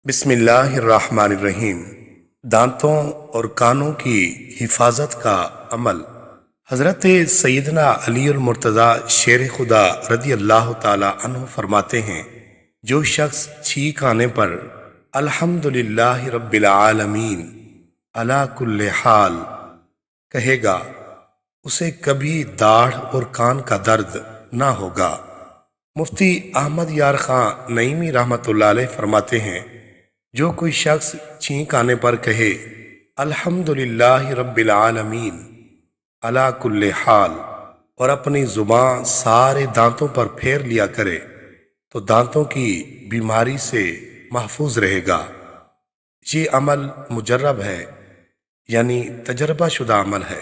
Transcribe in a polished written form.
بسم اللہ الرحمن الرحیم۔ دانتوں اور کانوں کی حفاظت کا عمل۔ حضرت سیدنا علی المرتضیٰ شیر خدا رضی اللہ تعالی عنہ فرماتے ہیں، جو شخص چھینک آنے پر الحمدللہ رب العالمین علی کل حال کہے گا، اسے کبھی داڑھ اور کان کا درد نہ ہوگا۔ مفتی احمد یار خان نعیمی رحمۃ اللہ علیہ فرماتے ہیں، جو کوئی شخص چھینک آنے پر کہے الحمدللہ رب العالمین علی کل حال اور اپنی زبان سارے دانتوں پر پھیر لیا کرے تو دانتوں کی بیماری سے محفوظ رہے گا۔ یہ عمل مجرب ہے، یعنی تجربہ شدہ عمل ہے۔